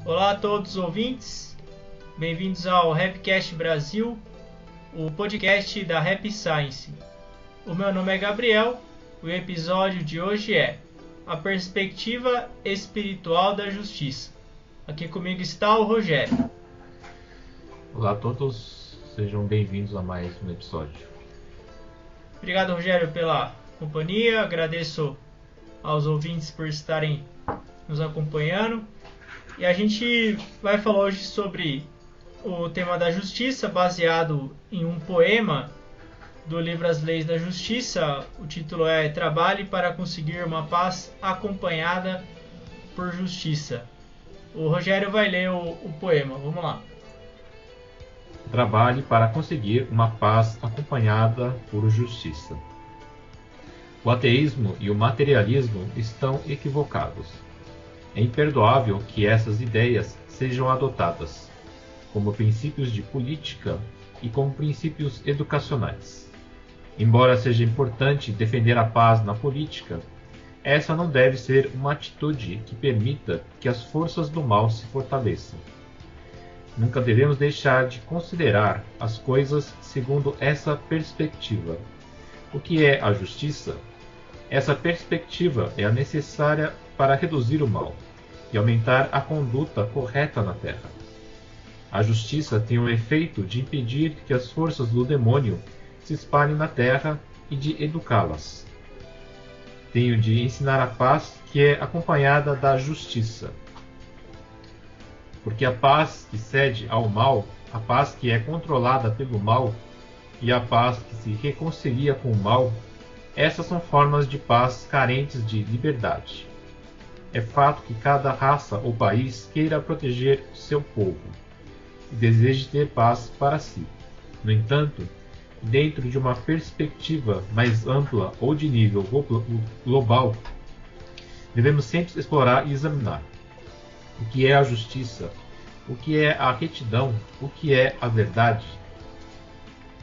Olá a todos os ouvintes, bem-vindos ao Rapcast Brasil, o podcast da Rap Science. O meu nome é Gabriel e o episódio de hoje é A Perspectiva Espiritual da Justiça. Aqui comigo está o Rogério. Olá a todos, sejam bem-vindos a mais um episódio. Obrigado, Rogério, pela companhia, agradeço aos ouvintes por estarem nos acompanhando. E a gente vai falar hoje sobre o tema da justiça, baseado em um poema do livro As Leis da Justiça. O título é Trabalhe para conseguir uma paz acompanhada por justiça. O Rogério vai ler o poema, vamos lá. Trabalhe para conseguir uma paz acompanhada por justiça. O ateísmo e o materialismo estão equivocados. É imperdoável que essas ideias sejam adotadas como princípios de política e como princípios educacionais. Embora seja importante defender a paz na política, essa não deve ser uma atitude que permita que as forças do mal se fortaleçam. Nunca devemos deixar de considerar as coisas segundo essa perspectiva. O que é a justiça? Essa perspectiva é a necessária para reduzir o mal e aumentar a conduta correta na Terra. A justiça tem o efeito de impedir que as forças do demônio se espalhem na Terra e de educá-las. Tenho de ensinar a paz que é acompanhada da justiça. Porque a paz que cede ao mal, a paz que é controlada pelo mal e a paz que se reconcilia com o mal, essas são formas de paz carentes de liberdade. É fato que cada raça ou país queira proteger o seu povo e deseje ter paz para si. No entanto, dentro de uma perspectiva mais ampla ou de nível global, devemos sempre explorar e examinar o que é a justiça, o que é a retidão, o que é a verdade.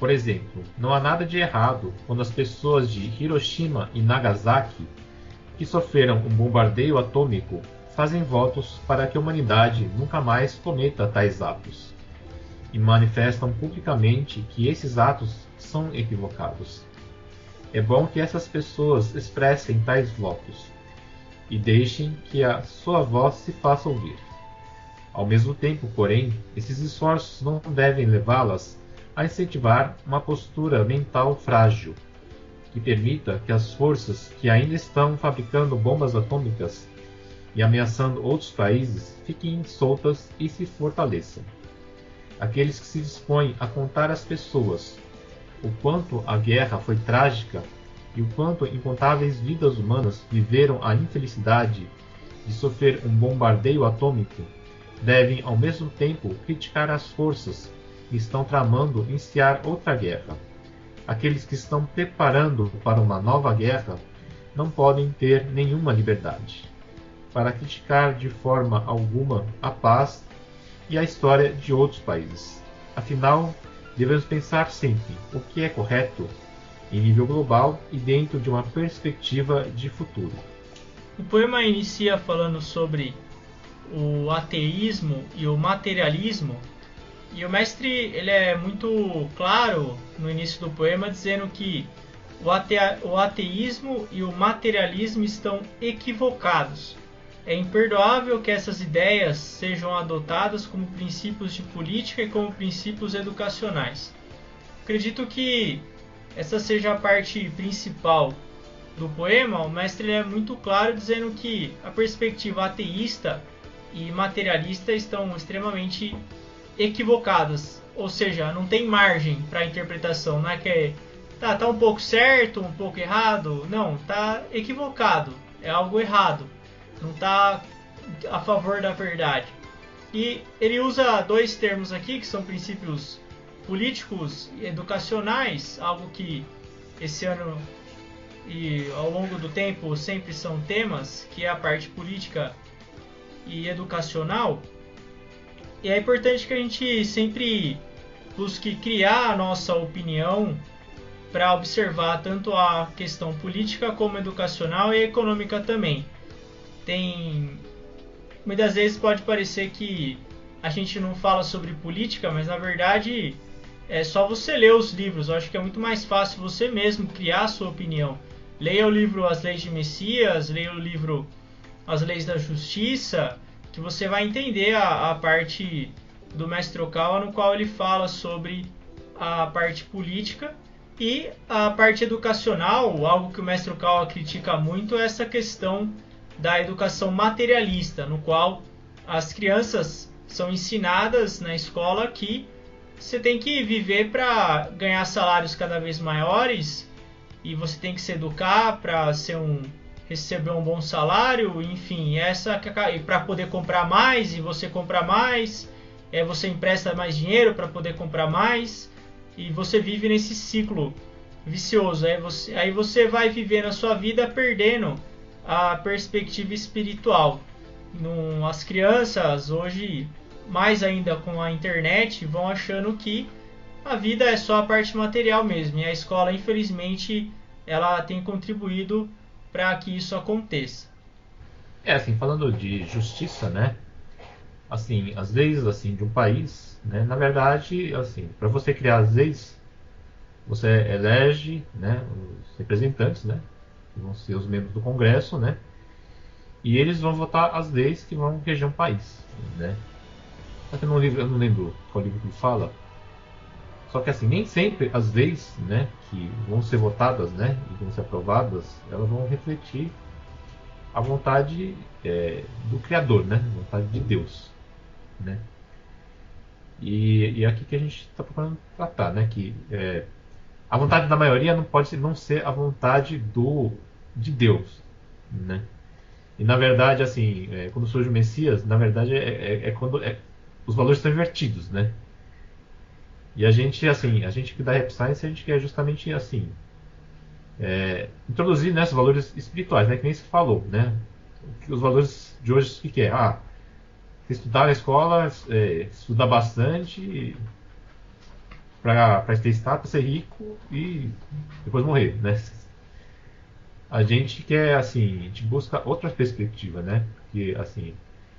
Por exemplo, não há nada de errado quando as pessoas de Hiroshima e Nagasaki, que sofreram um bombardeio atômico, fazem votos para que a humanidade nunca mais cometa tais atos, e manifestam publicamente que esses atos são equivocados. É bom que essas pessoas expressem tais votos e deixem que a sua voz se faça ouvir. Ao mesmo tempo, porém, esses esforços não devem levá-las a incentivar uma postura mental frágil, que permita que as forças que ainda estão fabricando bombas atômicas e ameaçando outros países fiquem soltas e se fortaleçam. Aqueles que se dispõem a contar às pessoas o quanto a guerra foi trágica e o quanto incontáveis vidas humanas viveram a infelicidade de sofrer um bombardeio atômico, devem ao mesmo tempo criticar as forças que estão tramando iniciar outra guerra. Aqueles que estão preparando para uma nova guerra não podem ter nenhuma liberdade para criticar de forma alguma a paz e a história de outros países. Afinal, devemos pensar sempre o que é correto em nível global e dentro de uma perspectiva de futuro. O poema inicia falando sobre o ateísmo e o materialismo. E o mestre ele é muito claro no início do poema dizendo que o ateísmo e o materialismo estão equivocados. É imperdoável que essas ideias sejam adotadas como princípios de política e como princípios educacionais. Acredito que essa seja a parte principal do poema. O mestre é muito claro dizendo que a perspectiva ateísta e materialista estão extremamente equivocadas, ou seja, não tem margem para interpretação, não é que tá um pouco certo, um pouco errado, não, tá equivocado, é algo errado, não tá a favor da verdade. E ele usa dois termos aqui que são princípios políticos e educacionais, algo que esse ano e ao longo do tempo sempre são temas, que é a parte política e educacional. E é importante que a gente sempre busque criar a nossa opinião para observar tanto a questão política como educacional e econômica também. Tem muitas vezes pode parecer que a gente não fala sobre política, mas na verdade é só você ler os livros. Eu acho que é muito mais fácil você mesmo criar a sua opinião. Leia o livro As Leis de Messias, leia o livro As Leis da Justiça, que você vai entender a parte do Mestre Okawa, no qual ele fala sobre a parte política e a parte educacional. Algo que o Mestre Okawa critica muito é essa questão da educação materialista, no qual as crianças são ensinadas na escola que você tem que viver para ganhar salários cada vez maiores e você tem que se educar para receber um bom salário, enfim, para poder comprar mais e você comprar mais, você empresta mais dinheiro para poder comprar mais e você vive nesse ciclo vicioso. Aí você vai viver na sua vida perdendo a perspectiva espiritual. As crianças hoje, mais ainda com a internet, vão achando que a vida é só a parte material mesmo. E a escola, infelizmente, ela tem contribuído para que isso aconteça. Assim, falando de justiça, né? Assim, as leis assim de um país, né? Na verdade, assim, para você criar as leis, você elege, né, os representantes, né? Que vão ser os membros do Congresso, né? E eles vão votar as leis que vão reger um país, né? Só que eu não lembro qual livro que fala. Só que assim, nem sempre as leis, né, que vão ser votadas, né, e vão ser aprovadas, elas vão refletir a vontade do Criador, né, a vontade de Deus, né. E é aqui que a gente está procurando tratar, né, que a vontade da maioria não pode não ser a vontade de Deus, né. E na verdade, assim, quando surge o Messias, na verdade quando os valores estão invertidos, né. E a gente, assim, a gente que dá Rap Science, a gente quer justamente, assim, introduzir, né, esses valores espirituais, né, que nem se falou, né. Os valores de hoje, o que é? Estudar na escola, estudar bastante para ter status, ser rico e depois morrer, né. A gente quer, assim, a gente busca outra perspectiva, né, porque, assim,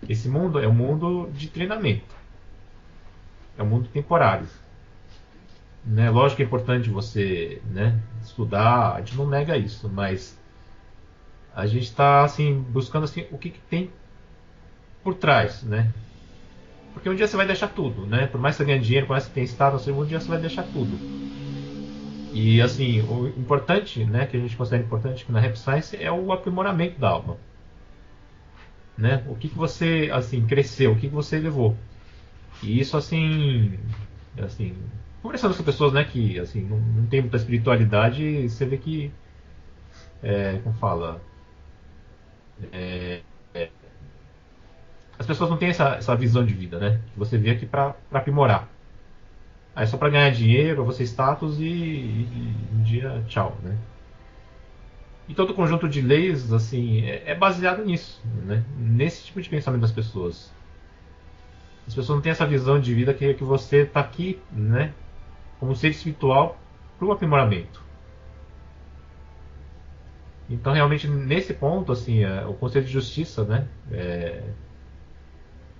esse mundo é um mundo de treinamento, é um mundo temporário. Né? Lógico que é importante você, né, estudar, a gente não nega isso, mas a gente está assim, buscando assim, o que tem por trás, né? Porque um dia você vai deixar tudo, né? Por mais que você ganhe dinheiro, por mais que você tenha status, um dia você vai deixar tudo. E assim, o importante, né, que a gente considera importante na Rap Science é o aprimoramento da alma. Né? O que você assim cresceu, o que você levou. E isso assim conversando com pessoas, né, que assim não tem muita espiritualidade, você vê que como fala, as pessoas não têm essa visão de vida, né, que você vê aqui para aprimorar. Aí só para ganhar dinheiro, você status e um dia tchau, né. E todo o conjunto de leis assim é baseado nisso, né, nesse tipo de pensamento das pessoas. As pessoas não têm essa visão de vida que você está aqui, né, como ser espiritual para o aprimoramento. Então, realmente, nesse ponto, assim, o conceito de justiça, né,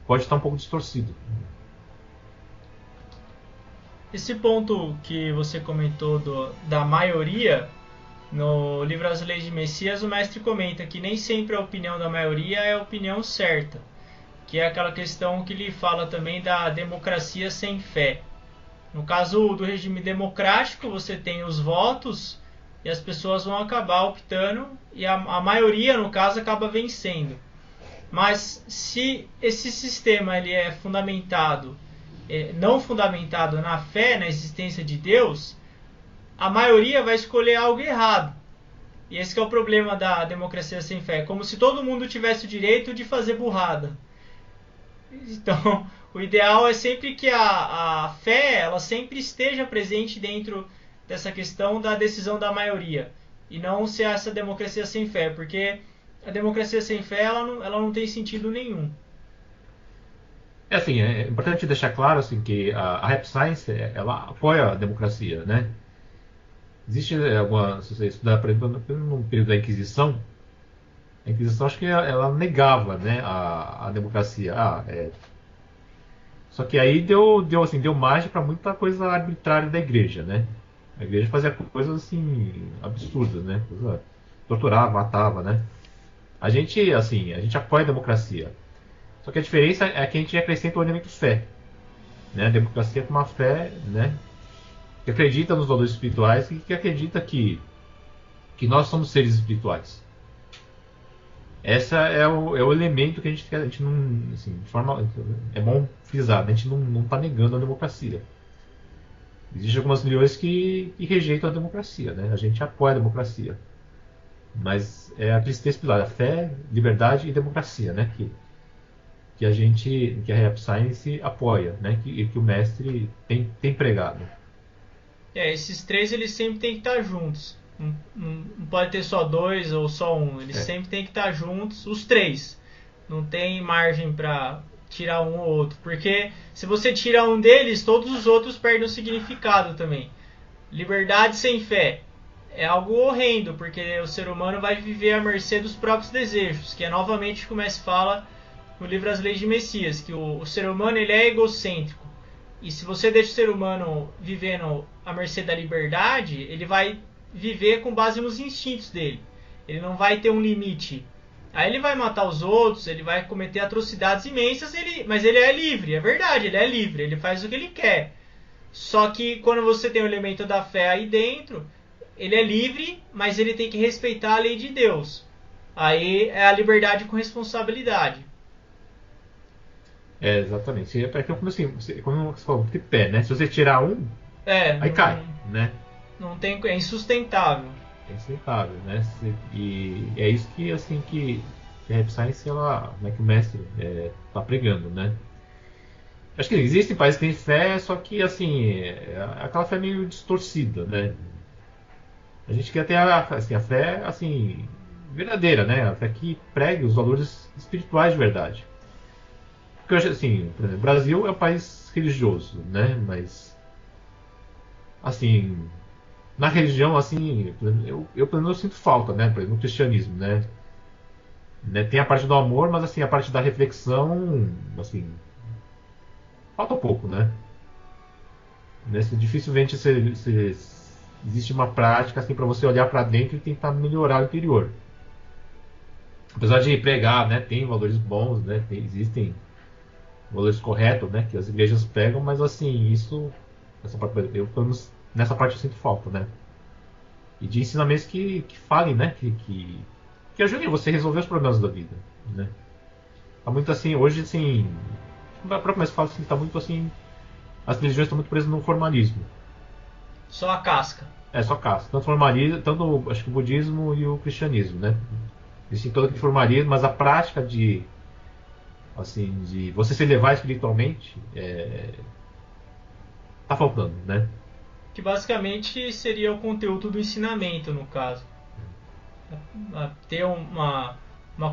pode estar um pouco distorcido. Esse ponto que você comentou da maioria, no livro As Leis de Messias, o mestre comenta que nem sempre a opinião da maioria é a opinião certa, que é aquela questão que ele fala também da democracia sem fé. No caso do regime democrático, você tem os votos e as pessoas vão acabar optando e a maioria, no caso, acaba vencendo. Mas se esse sistema ele é fundamentado, não fundamentado na fé, na existência de Deus, a maioria vai escolher algo errado. E esse que é o problema da democracia sem fé. É como se todo mundo tivesse o direito de fazer burrada. Então, o ideal é sempre que a fé ela sempre esteja presente dentro dessa questão da decisão da maioria. E não ser essa democracia sem fé, porque a democracia sem fé ela não tem sentido nenhum. Assim, é importante deixar claro assim, que a Rap Science ela apoia a democracia, né? Existe alguma, se você estudar, por exemplo, no período da Inquisição, A Inquisição, acho que ela negava, né, a democracia. Só que aí deu margem para muita coisa arbitrária da igreja, né? A igreja fazia coisas assim absurdas, né? Torturava, matava, né? A gente apoia a democracia. Só que a diferença é que a gente acrescenta o elemento fé, né? A democracia é uma fé, né? Que acredita nos valores espirituais e que acredita que nós somos seres espirituais. Essa é o elemento que a gente não, assim, de forma, é bom frisar, né? A gente não está negando a democracia. Existem algumas milhões que rejeitam a democracia, né? A gente apoia a democracia. Mas é aqueles três pilares: a fé, liberdade e democracia, né? Que a Rap Science apoia, né? Que o mestre tem pregado. Esses três eles sempre têm que estar juntos. Não pode ter só dois ou só um. Eles sempre têm que estar juntos, os três. Não tem margem para tirar um ou outro. Porque se você tirar um deles, todos os outros perdem o significado também. Liberdade sem fé é algo horrendo, porque o ser humano vai viver à mercê dos próprios desejos, que é novamente como se fala no livro As Leis de Messias, que o ser humano ele é egocêntrico. E se você deixa o ser humano vivendo à mercê da liberdade, ele vai viver com base nos instintos dele. Ele não vai ter um limite. Aí ele vai matar os outros, ele vai cometer atrocidades imensas, mas ele é livre, é verdade, ele é livre, ele faz o que ele quer. Só que quando você tem o elemento da fé aí dentro, ele é livre, mas ele tem que respeitar a lei de Deus. Aí é a liberdade com responsabilidade. Exatamente. É como assim, como você falou, tripé, né? Se você tirar um, aí cai, né? Não tem, é insustentável. É insustentável, né? E é isso que, assim, que a Rap Science, ela, né, que o mestre tá pregando, né? Acho que existem países que têm fé, só que, assim, aquela fé meio distorcida, né? A gente quer ter a fé, assim, verdadeira, né? A fé que pregue os valores espirituais de verdade. Porque eu acho assim, por exemplo, o Brasil é um país religioso, né? Mas, assim, na religião, assim, eu pelo menos sinto falta, né? Por exemplo, no cristianismo, né? Tem a parte do amor, mas, assim, a parte da reflexão, assim, falta um pouco, né? Dificilmente existe uma prática, assim, para você olhar para dentro e tentar melhorar o interior. Apesar de pregar, né? Tem valores bons, né? Existem valores corretos, né, que as igrejas pegam, mas assim, nessa parte eu sinto falta, né? E de ensinamentos que falem, né, que ajudem você a resolver os problemas da vida, né? Tá muito assim, hoje assim, a própria mais fala assim, tá muito assim, as religiões estão muito presas no formalismo. Só a casca. Só casca. Tanto formalismo, tanto acho que o budismo e o cristianismo, né? Existe todo aquele formalismo, mas a prática de você se elevar espiritualmente, tá faltando, né? Que basicamente seria o conteúdo do ensinamento, no caso. Ter uma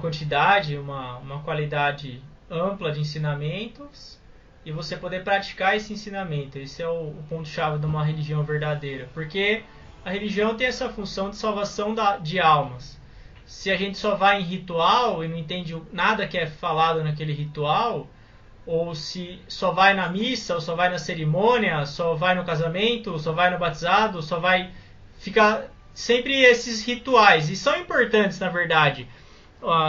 quantidade, uma qualidade ampla de ensinamentos e você poder praticar esse ensinamento. Esse é o ponto-chave de uma religião verdadeira. Porque a religião tem essa função de salvação de almas. Se a gente só vai em ritual e não entende nada que é falado naquele ritual, ou se só vai na missa, ou só vai na cerimônia, só vai no casamento, só vai no batizado, só vai... Fica sempre esses rituais, e são importantes na verdade.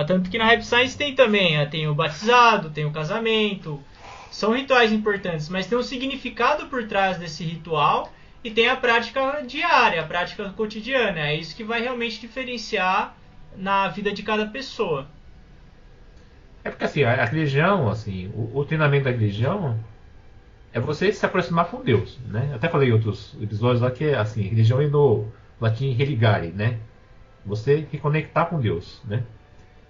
Tanto que na Rap Science tem também, tem o batizado, tem o casamento, são rituais importantes, mas tem um significado por trás desse ritual e tem a prática diária, a prática cotidiana. É isso que vai realmente diferenciar na vida de cada pessoa. É porque assim, a religião, assim, o treinamento da religião é você se aproximar com Deus, né? Até falei em outros episódios lá que é assim, religião vem do latim religare, né? Você reconectar com Deus, né?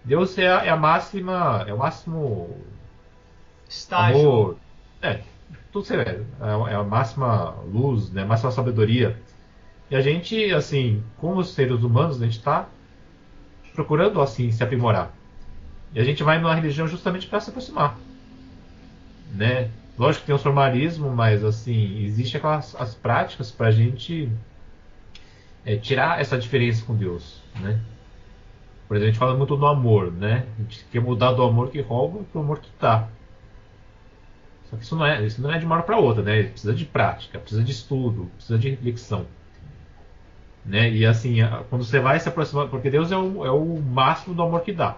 Deus é a máxima, é o máximo estágio. Amor, tudo sério, é a máxima luz, né? A máxima sabedoria. E a gente, assim, como seres humanos, a gente está procurando assim se aprimorar. E a gente vai numa religião justamente para se aproximar, né? Lógico que tem o formalismo, mas assim existe as práticas para a gente tirar essa diferença com Deus, né? Por exemplo, a gente fala muito do amor, né? A gente quer mudar do amor que rouba para o amor que dá. Só que isso não é de uma hora para outra, né? Precisa de prática, precisa de estudo, precisa de reflexão. Né? E assim, quando você vai se aproximar, porque Deus é o máximo do amor que dá.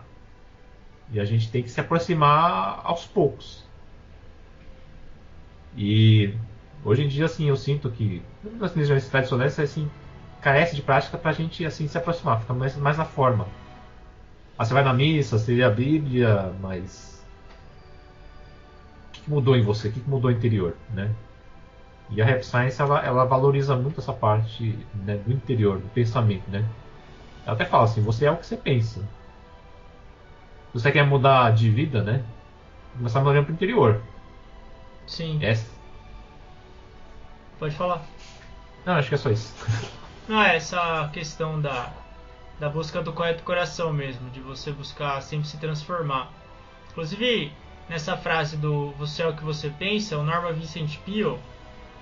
E a gente tem que se aproximar aos poucos. E hoje em dia, assim, eu sinto que as religiões tradicionais assim, carece de prática para a gente assim, se aproximar, fica mais na forma. Você vai na missa, você lê a Bíblia, mas o que mudou em você? O que mudou no interior? Né? E a Rap Science ela valoriza muito essa parte, né, do interior, do pensamento. Né? Ela até fala assim: você é o que você pensa. Se você quer mudar de vida, né? Começar olhando para o interior. Sim. Pode falar. Não, acho que é só isso. Não, é essa questão da busca do correto coração mesmo, de você buscar sempre se transformar. Inclusive, nessa frase do você é o que você pensa, o Norman Vincent Peale,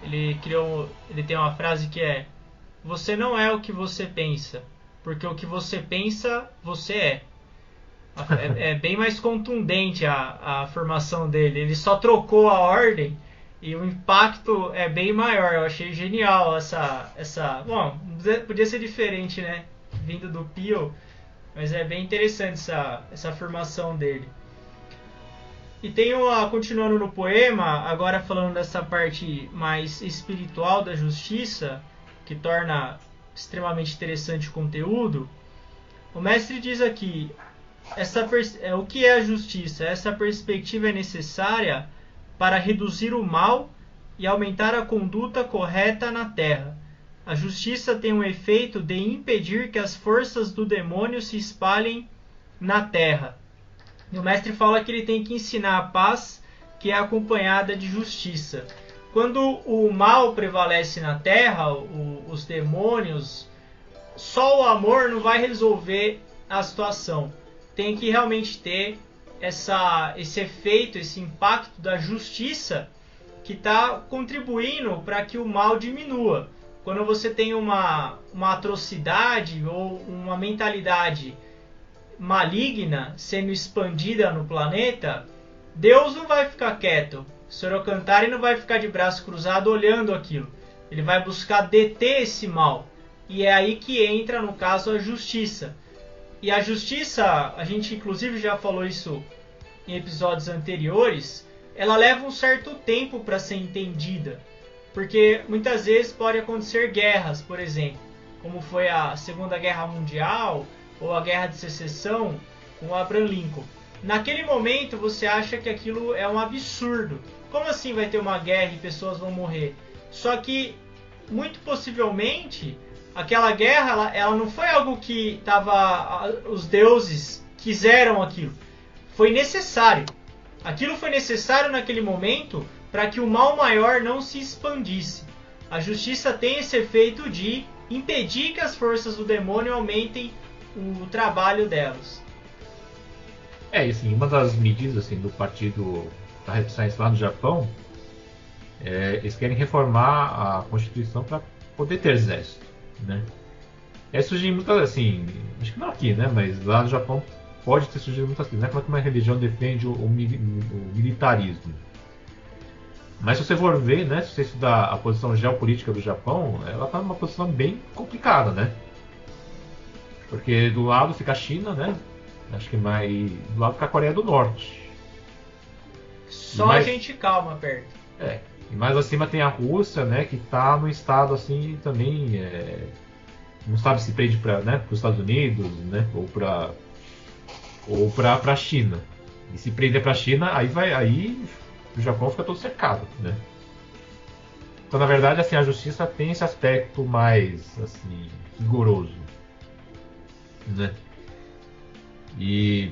ele tem uma frase que é: você não é o que você pensa, porque o que você pensa, você é. É bem mais contundente a formação dele. Ele só trocou a ordem e o impacto é bem maior. Eu achei genial essa. Bom, podia ser diferente, né? Vindo do Pio, mas é bem interessante essa formação dele. E tem continuando no poema, agora falando dessa parte mais espiritual da justiça, que torna extremamente interessante o conteúdo. O mestre diz aqui: o que é a justiça? Essa perspectiva é necessária para reduzir o mal e aumentar a conduta correta na terra. A justiça tem um efeito de impedir que as forças do demônio se espalhem na terra. E o mestre fala que ele tem que ensinar a paz, que é acompanhada de justiça. Quando o mal prevalece na terra, os demônios, só o amor não vai resolver a situação. Tem que realmente ter esse efeito, esse impacto da justiça que está contribuindo para que o mal diminua. Quando você tem uma atrocidade ou uma mentalidade maligna sendo expandida no planeta, Deus não vai ficar quieto. Sorocantari não vai ficar de braço cruzado olhando aquilo. Ele vai buscar deter esse mal. E é aí que entra, no caso, a justiça. E a justiça, a gente inclusive já falou isso em episódios anteriores, ela leva um certo tempo para ser entendida. Porque muitas vezes pode acontecer guerras, por exemplo, como foi a Segunda Guerra Mundial ou a Guerra de Secessão com Abraham Lincoln. Naquele momento você acha que aquilo é um absurdo. Como assim vai ter uma guerra e pessoas vão morrer? Só que, muito possivelmente, aquela guerra ela não foi algo que os deuses quiseram aquilo. Foi necessário. Aquilo foi necessário naquele momento para que o mal maior não se expandisse. A justiça tem esse efeito de impedir que as forças do demônio aumentem o trabalho delas. Assim, uma das medidas assim, do partido da Rap Science lá no Japão, eles querem reformar a Constituição para poder ter exército, né? Surgiu muitas, assim, acho que não aqui, né? Mas lá no Japão pode ter surgido muitas coisas, né? Como é que uma religião defende o militarismo. Mas se você for ver, né? Se você estudar a posição geopolítica do Japão, ela está numa posição bem complicada, né? Porque do lado fica a China, né? Acho que mais do lado fica a Coreia do Norte. Só a gente calma perto. E mais acima tem a Rússia, né? Que está no estado assim também, não sabe se prende para, né, os Estados Unidos, né? Ou para a China. E se prender para a China, aí o Japão fica todo cercado, né? Então, na verdade, assim, a justiça tem esse aspecto mais assim rigoroso, né? E,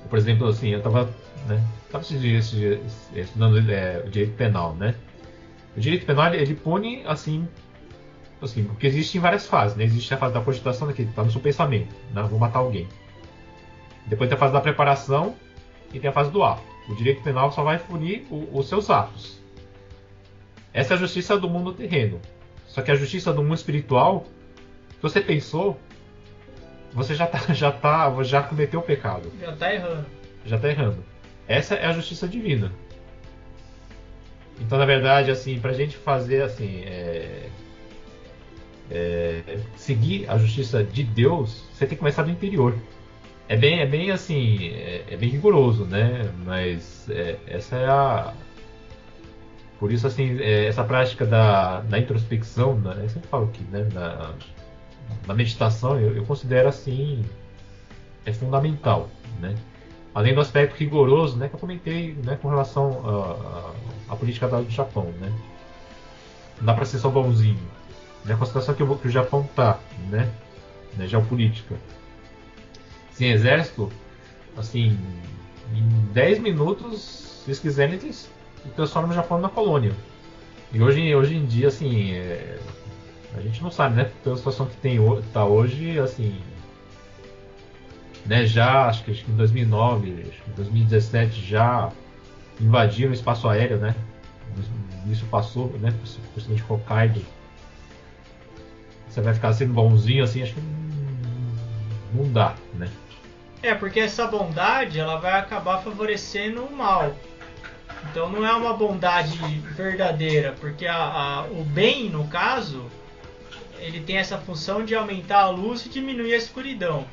por exemplo, assim, eu estava estudando o direito penal, né? O direito penal ele pune assim, porque existe em várias fases, né? Existe a fase da cogitação, que está no seu pensamento, né? Vou matar alguém. Depois tem a fase da preparação e tem a fase do ato. O direito penal só vai punir os seus atos. Essa é a justiça do mundo terreno. Só que a justiça do mundo espiritual, se você pensou, você já cometeu o pecado. Já está errando. Já está errando. Essa é a justiça divina. Então, na verdade, assim, pra gente fazer assim, seguir a justiça de Deus, você tem que começar do interior. É bem assim, é bem rigoroso, né? Mas essa é a. Por isso, assim, essa prática da introspecção, né? Eu sempre falo que, né? Na meditação, eu considero assim, é fundamental, né? Além do aspecto rigoroso, né, que eu comentei, né, com relação à política do Japão, né? Não dá para ser só bonzinho, né? A consideração que o Japão tá, né, geopolítica. Sem exército, assim, em 10 minutos, se eles quiserem, eles transformam o Japão numa colônia. E hoje em dia, assim, a gente não sabe, né? Pela situação que tá hoje, assim, né, já acho que em 2009, acho que em 2017 já invadiram o espaço aéreo, né? Isso passou, né? Principalmente Hokkaido. Você vai ficar sendo bonzinho assim, acho que não dá, né? Porque essa bondade ela vai acabar favorecendo o mal. Então não é uma bondade verdadeira, porque o bem, no caso, ele tem essa função de aumentar a luz e diminuir a escuridão.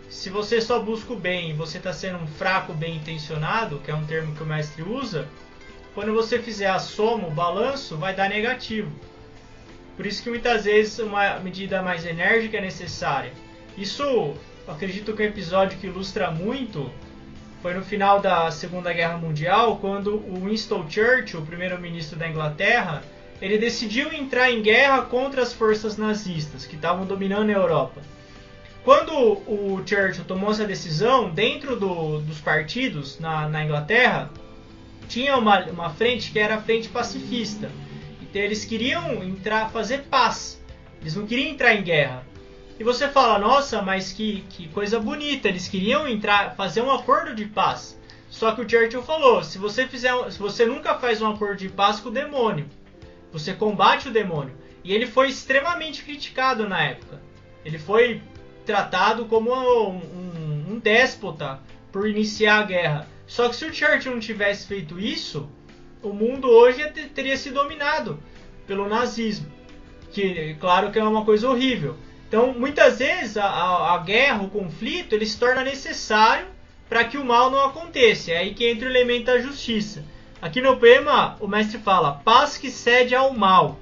Se você só busca o bem e você está sendo um fraco bem intencionado, que é um termo que o mestre usa, quando você fizer a soma, o balanço, vai dar negativo. Por isso que muitas vezes uma medida mais enérgica é necessária. Isso, acredito que é um episódio que ilustra muito foi no final da Segunda Guerra Mundial, quando o Winston Churchill, o primeiro-ministro da Inglaterra, ele decidiu entrar em guerra contra as forças nazistas que estavam dominando a Europa. Quando o Churchill tomou essa decisão, dentro dos partidos na Inglaterra, tinha uma frente que era a frente pacifista. Então eles queriam fazer paz, eles não queriam entrar em guerra. E você fala, nossa, mas que coisa bonita, eles queriam fazer um acordo de paz. Só que o Churchill falou, se você nunca faz um acordo de paz com o demônio, você combate o demônio. E ele foi extremamente criticado na época. Ele foi tratado como um déspota por iniciar a guerra. Só que se o Churchill não tivesse feito isso, o mundo hoje teria sido dominado pelo nazismo. Que, claro que é uma coisa horrível. Então, muitas vezes, a guerra, o conflito, ele se torna necessário para que o mal não aconteça. É aí que entra o elemento da justiça. Aqui no poema, o mestre fala, paz que cede ao mal.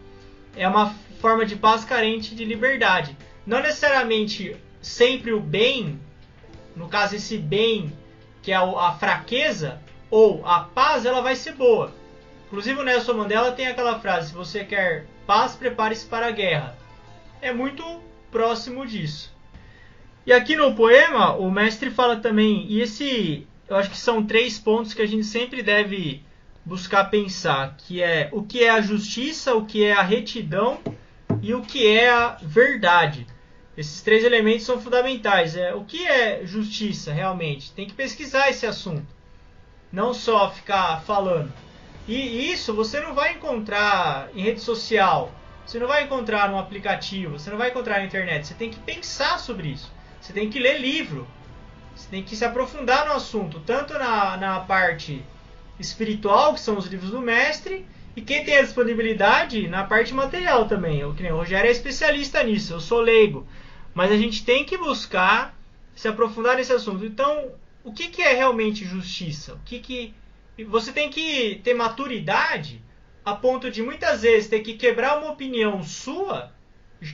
É uma forma de paz carente de liberdade. Não necessariamente sempre o bem, no caso esse bem que é a fraqueza, ou a paz, ela vai ser boa. Inclusive o Nelson Mandela tem aquela frase, se você quer paz, prepare-se para a guerra. É muito próximo disso. E aqui no poema, o mestre fala também, eu acho que são 3 pontos que a gente sempre deve buscar pensar, que é o que é a justiça, o que é a retidão e o que é a verdade. Esses 3 elementos são fundamentais. O que é justiça realmente? Tem que pesquisar esse assunto. Não só ficar falando. E isso você não vai encontrar em rede social. Você não vai encontrar no aplicativo. Você não vai encontrar na internet. Você tem que pensar sobre isso. Você tem que ler livro. Você tem que se aprofundar no assunto. Tanto na parte espiritual, que são os livros do mestre, e quem tem a disponibilidade na parte material também. O Rogério é especialista nisso. Eu sou leigo. Mas a gente tem que buscar se aprofundar nesse assunto. Então, o que é realmente justiça? Você tem que ter maturidade a ponto de muitas vezes ter que quebrar uma opinião sua,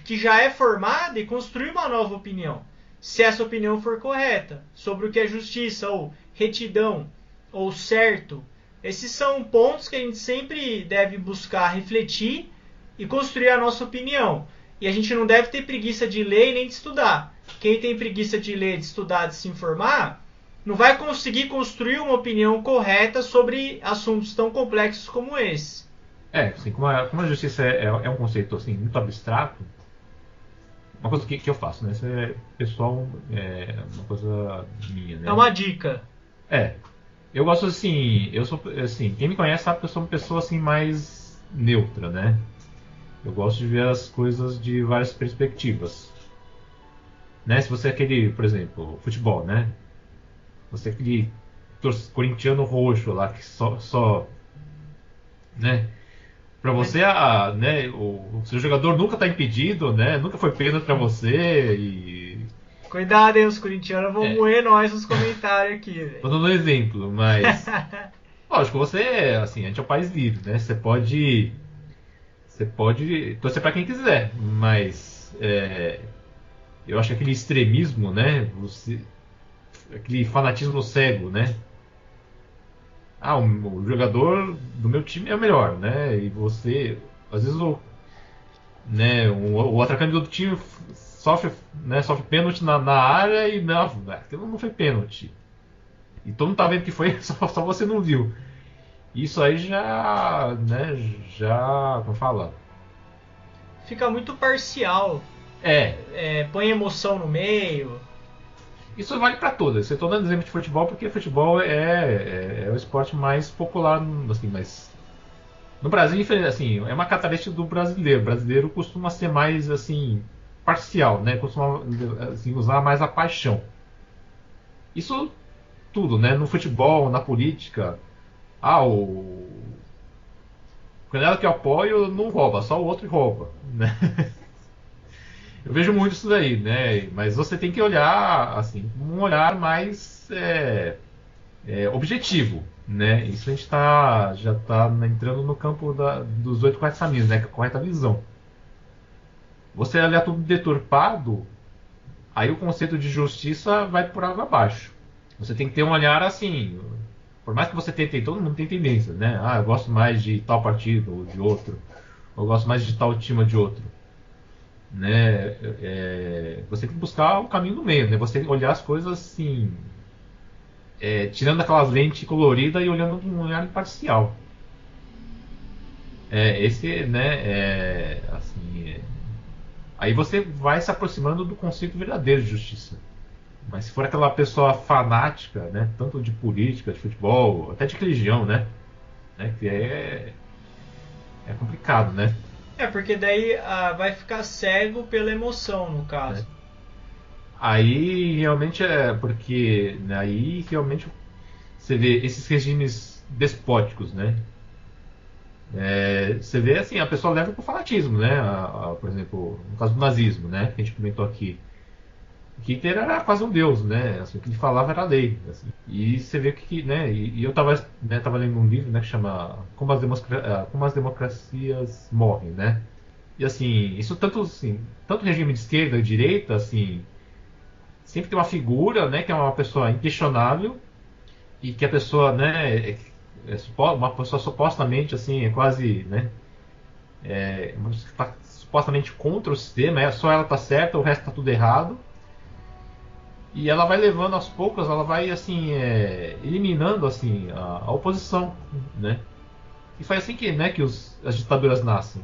que já é formada, e construir uma nova opinião. Se essa opinião for correta, sobre o que é justiça, ou retidão, ou certo. Esses são pontos que a gente sempre deve buscar refletir e construir a nossa opinião. E a gente não deve ter preguiça de ler e nem de estudar. Quem tem preguiça de ler, de estudar, de se informar, não vai conseguir construir uma opinião correta sobre assuntos tão complexos como esse. Assim, como a justiça é um conceito assim, muito abstrato, uma coisa que eu faço, né? Isso é pessoal, uma coisa minha, né? É uma dica. Eu gosto assim, quem me conhece sabe que eu sou uma pessoa assim mais neutra, né? Eu gosto de ver as coisas de várias perspectivas. né? Se você é aquele, por exemplo, futebol, né? Você é aquele corintiano roxo lá que só, né? Para você, né, o seu jogador nunca está impedido, né? Nunca foi pênalti para você e Cuidado, hein, os corintianos vão é, moer nós nos comentários aqui, tô velho. dando um exemplo, mas lógico, você, assim, a gente é um país livre, né? Você pode torcer para quem quiser, mas eu acho que aquele extremismo, né? Aquele fanatismo cego, né? Ah, o jogador do meu time é o melhor, né? E você, às vezes o atacante do outro time sofre pênalti na área e não, aquilo não foi pênalti. E todo mundo tá vendo que foi, só você não viu. Isso aí já, né, como fala? Fica muito parcial. É, Põe emoção no meio. isso vale para todas. Eu estou dando exemplo de futebol porque futebol é o esporte mais popular, assim, mas no Brasil, assim, é uma característica do brasileiro. O brasileiro costuma ser mais assim parcial, né? Costuma assim, usar mais a paixão. Isso tudo, né? No futebol, na política. O candidato que eu apoio não rouba, só o outro rouba, né? Eu vejo muito isso daí, né? Mas você tem que olhar assim, com um olhar mais objetivo, né? Isso a gente já está entrando no campo dos 8 corretos caminhos, né? Que é a correta visão. Você olhar tudo deturpado, aí o conceito de justiça vai por água abaixo. Você tem que ter um olhar assim. Por mais que você tente, todo mundo tem tendência, né? Ah, eu gosto mais de tal partido ou de outro. Ou eu gosto mais de tal time ou de outro. Né? Você tem que buscar o caminho do meio, né? Você olhar as coisas assim, tirando aquelas lentes coloridas e olhando com um olhar imparcial. Esse, né? Aí você vai se aproximando do conceito verdadeiro de justiça. Mas se for aquela pessoa fanática, né, tanto de política, de futebol, até de religião, né, que é complicado, né? Porque daí vai ficar cego pela emoção, no Né? caso. Aí realmente porque né, aí realmente você vê esses regimes despóticos, né? Você vê assim, a pessoa leva para o fanatismo, né? Por exemplo, no caso do nazismo, né? Que a gente comentou aqui. Hitler era quase um deus, né? Assim, o que ele falava era lei. Assim. E você vê né? E eu tava lendo um livro, né? Que chama Como as Democracias Morrem, né? E assim, isso tanto regime de esquerda e direita, assim, sempre tem uma figura, né? Que é uma pessoa inquestionável e que a pessoa, né? Uma pessoa supostamente, assim, é quase, né? Supostamente contra o sistema, só ela tá certa, o resto tá tudo errado. E ela vai levando aos poucos, ela vai assim eliminando assim a oposição, né? E foi assim que, né, que as ditaduras nascem.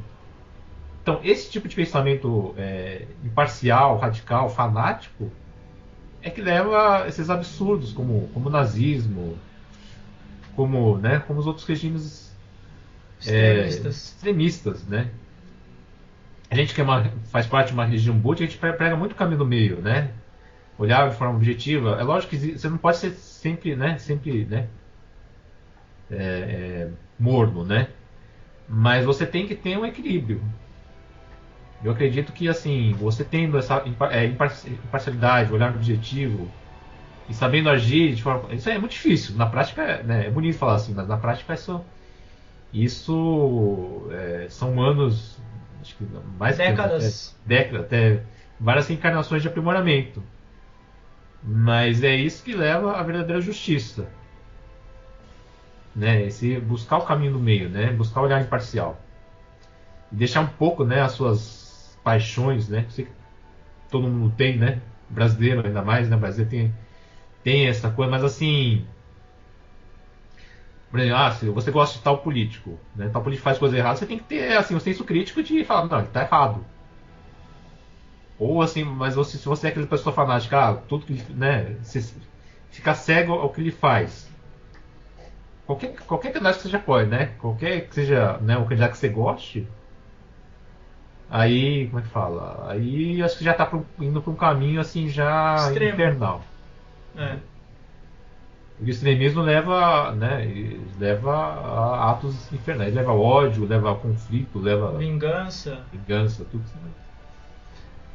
Então esse tipo de pensamento imparcial, radical, fanático é que leva a esses absurdos como o nazismo, como os outros regimes Extremistas. extremistas, né? A gente que faz parte de uma religião budista, a gente prega muito o caminho do meio, né? Olhar de forma objetiva. É lógico que você não pode ser sempre, né, morno, né? Mas você tem que ter um equilíbrio. Eu acredito que assim, você tendo essa imparcialidade, olhar objetivo e sabendo agir de forma, isso aí é muito difícil. Na prática, né, é bonito falar assim, mas na prática isso são anos, acho que mais que anos, até Décadas. décadas, até várias encarnações de aprimoramento. Mas é isso que leva à verdadeira justiça, né? Esse buscar o caminho do meio, né? Buscar o olhar imparcial e deixar um pouco, né, as suas paixões, né? Sei que todo mundo tem, né? Brasileiro ainda mais, né? O brasileiro tem essa coisa, mas assim, por exemplo, se você gosta de tal político, né? Tal político faz coisa errada, você tem que ter assim um senso crítico de falar, não, ele tá errado. Ou assim, mas se você é aquela pessoa fanática, tudo que, né? Você fica cego ao que ele faz. Qualquer candidato que você já apoie, né? Qualquer que seja, né, o candidato que você goste, Aí, como é que fala? Aí acho que já tá indo para um caminho assim já Extremo. infernal. É. O extremismo leva, né, leva a atos infernais, leva a ódio, leva a conflito, leva Vingança. vingança, tudo isso.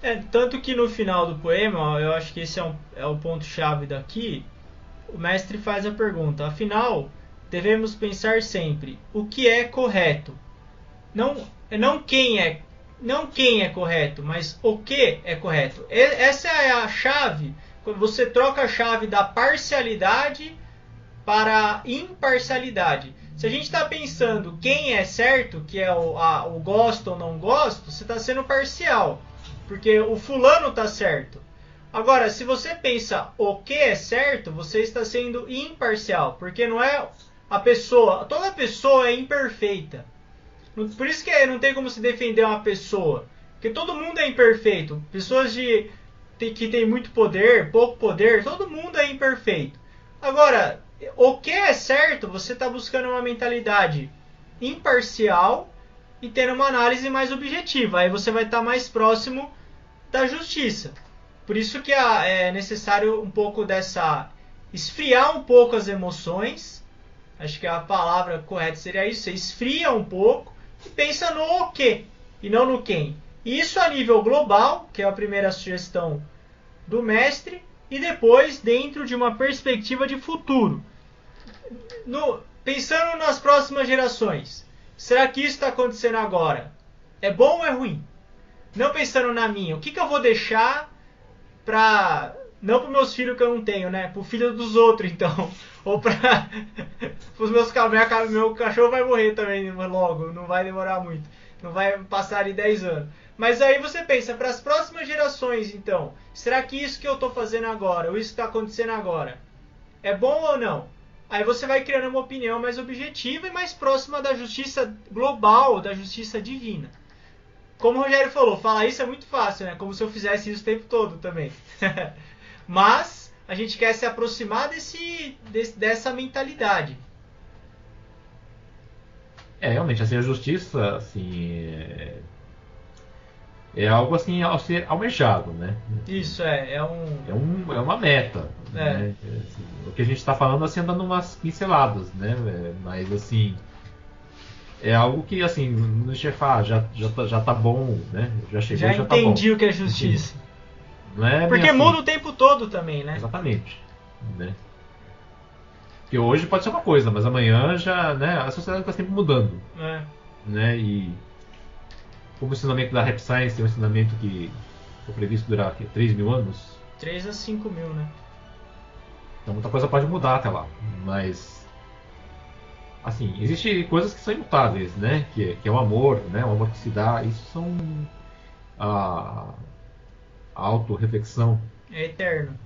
Né? Tanto que no final do poema, eu acho que esse é o ponto-chave daqui, o mestre faz a pergunta: afinal, devemos pensar sempre o que é correto. Não, não quem é, não quem é correto, mas o que é correto. Essa é a chave. Quando você troca a chave da parcialidade para a imparcialidade. Se a gente está pensando quem é certo, que é o gosto ou não gosto, você está sendo parcial, porque o fulano está certo. Agora, se você pensa o que é certo, você está sendo imparcial, porque não é a pessoa, toda pessoa é imperfeita. Por isso que não tem como se defender uma pessoa, porque todo mundo é imperfeito. Pessoas que têm muito poder, pouco poder, todo mundo é imperfeito. Agora, o que é certo, você está buscando uma mentalidade imparcial e tendo uma análise mais objetiva. Aí você vai estar mais próximo da justiça. Por isso que é necessário um pouco dessa... esfriar um pouco as emoções. Acho que a palavra correta seria isso. Você esfria um pouco e pensa no o que e não no quem. Isso a nível global, que é a primeira sugestão do mestre, e depois dentro de uma perspectiva de futuro. Pensando nas próximas gerações, será que isso está acontecendo agora? É bom ou é ruim? Não pensando na minha, o que eu vou deixar para... não para meus filhos que eu não tenho, né? Para o filho dos outros, então. Ou para os meus cachorros. Meu cachorro vai morrer também logo, não vai demorar muito. Não vai passar de 10 anos. Mas aí você pensa, para as próximas gerações, então, será que isso que eu estou fazendo agora, ou isso que está acontecendo agora, é bom ou não? Aí você vai criando uma opinião mais objetiva e mais próxima da justiça global, da justiça divina. Como o Rogério falou, falar isso é muito fácil, né? Como se eu fizesse isso o tempo todo também. Mas a gente quer se aproximar dessa mentalidade. Realmente, assim, a justiça, assim, é algo assim a ser almejado, né? Isso é É uma meta, É, né? Assim, o que a gente está falando assim dando umas pinceladas, né? Mas assim é algo que assim não deixa eu falar, já tá bom, né? Já chegou já e já tá bom. entendi o que é Enfim, justiça. não é bem Porque muda assim, o tempo todo também, né? exatamente, né? Porque hoje pode ser uma coisa, mas amanhã já, né? A sociedade está sempre mudando, É. né? E como o ensinamento da Rap Science é um ensinamento que foi previsto durar aqui, 3.000 anos, 3 a 5 mil, né? então muita coisa pode mudar até lá. Mas, assim, existem coisas que são imutáveis, né? Que é o amor, né? O amor que se dá. Isso são a, a autorreflexão. É eterno.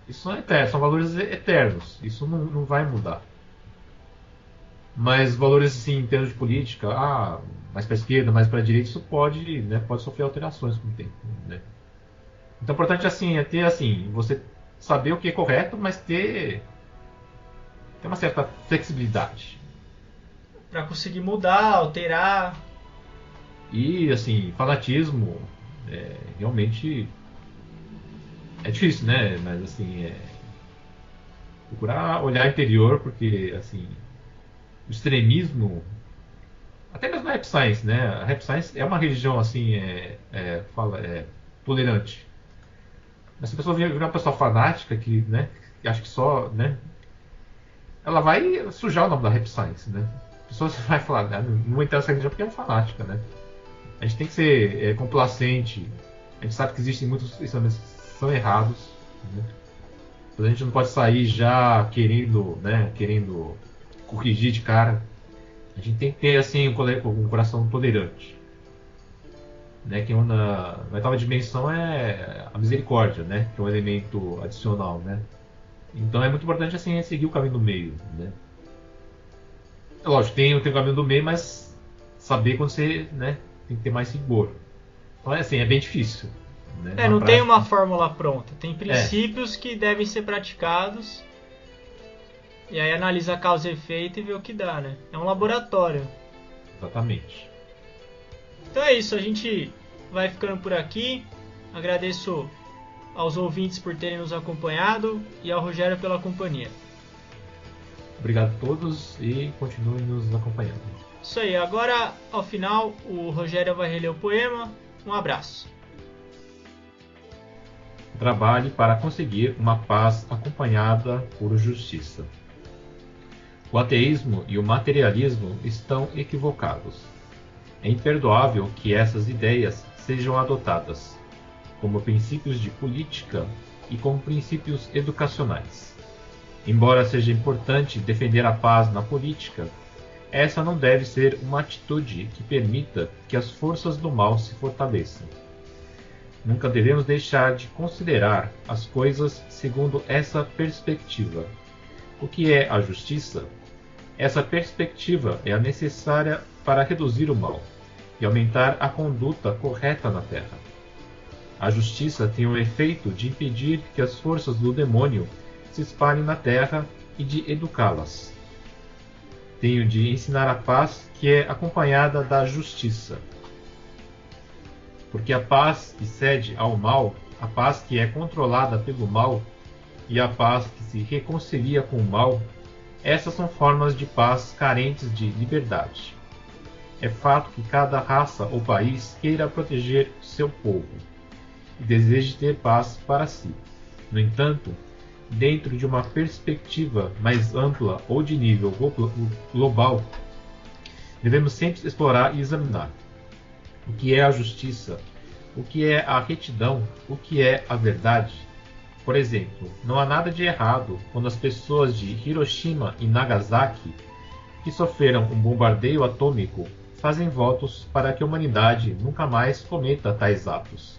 Isso são eternos, são valores eternos. Isso não vai mudar. Mas valores assim, em termos de política, mais para a esquerda, mais para a direita, isso pode, né, pode sofrer alterações com o tempo. Né? Então, o importante assim, é ter assim, você saber o que é correto, mas ter uma certa flexibilidade. Pra conseguir mudar, alterar. E assim, fanatismo realmente é difícil, né? Mas assim, procurar olhar interior, porque assim, o extremismo, até mesmo a Rap Science, né? A Rap Science é uma religião assim, tolerante. Mas se a pessoa virar uma pessoa fanática que, né, que acha que só, né, ela vai sujar o nome da Rap Science, né? A pessoa vai falar, não vou entrar nessa religião porque é fanática, né? A gente tem que ser complacente. A gente sabe que existem muitos ensinamentos que são errados. Né? Mas a gente não pode sair já querendo corrigir de cara. A gente tem que ter assim um coração tolerante. Né? Que na oitava dimensão é a misericórdia, né? Que é um elemento adicional. Né? Então é muito importante assim seguir o caminho do meio. Né? É lógico, tem o caminho do meio, mas saber quando você, né, tem que ter mais rigor. Então é assim, é bem difícil. Né? Na Não tem prática, uma fórmula pronta. Tem é, princípios que devem ser praticados. E aí analisa a causa e efeito e vê o que dá, né? É um laboratório. exatamente. Então é isso, a gente vai ficando por aqui. Agradeço aos ouvintes por terem nos acompanhado e ao Rogério pela companhia. Obrigado a todos e continuem nos acompanhando. Isso aí, agora ao final o Rogério vai reler o poema. Um abraço. Trabalhe para conseguir uma paz acompanhada por justiça. O ateísmo e o materialismo estão equivocados. É imperdoável que essas ideias sejam adotadas como princípios de política e como princípios educacionais. Embora seja importante defender a paz na política, essa não deve ser uma atitude que permita que as forças do mal se fortaleçam. Nunca devemos deixar de considerar as coisas segundo essa perspectiva. O que é a justiça? Essa perspectiva é a necessária para reduzir o mal e aumentar a conduta correta na Terra. A justiça tem o efeito de impedir que as forças do demônio se espalhem na Terra e de educá-las. Tenho de ensinar a paz que é acompanhada da justiça. Porque a paz que cede ao mal, a paz que é controlada pelo mal e a paz que se reconcilia com o mal, essas são formas de paz carentes de liberdade. É fato que cada raça ou país queira proteger seu povo e deseje ter paz para si. No entanto, dentro de uma perspectiva mais ampla ou de nível global, devemos sempre explorar e examinar o que é a justiça, o que é a retidão, o que é a verdade. Por exemplo, não há nada de errado quando as pessoas de Hiroshima e Nagasaki, que sofreram um bombardeio atômico, fazem votos para que a humanidade nunca mais cometa tais atos,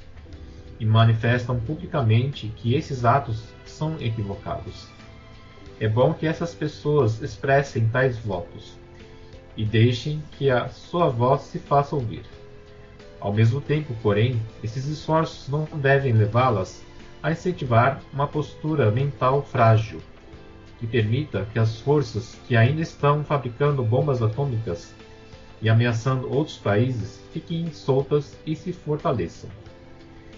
e manifestam publicamente que esses atos são equivocados. É bom que essas pessoas expressem tais votos e deixem que a sua voz se faça ouvir. Ao mesmo tempo, porém, esses esforços não devem levá-las a incentivar uma postura mental frágil, que permita que as forças que ainda estão fabricando bombas atômicas e ameaçando outros países fiquem soltas e se fortaleçam.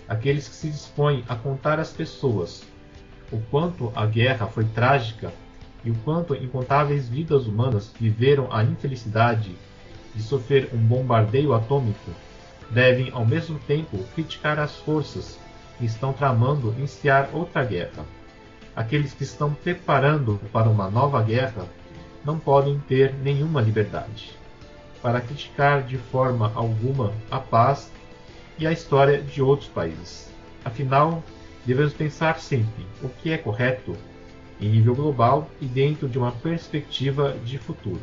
Aqueles que se dispõem a contar às pessoas o quanto a guerra foi trágica e o quanto incontáveis vidas humanas viveram a infelicidade de sofrer um bombardeio atômico, devem ao mesmo tempo criticar as forças que estão tramando iniciar outra guerra. Aqueles que estão preparando para uma nova guerra não podem ter nenhuma liberdade para criticar de forma alguma a paz e a história de outros países. Afinal, devemos pensar sempre o que é correto em nível global e dentro de uma perspectiva de futuro.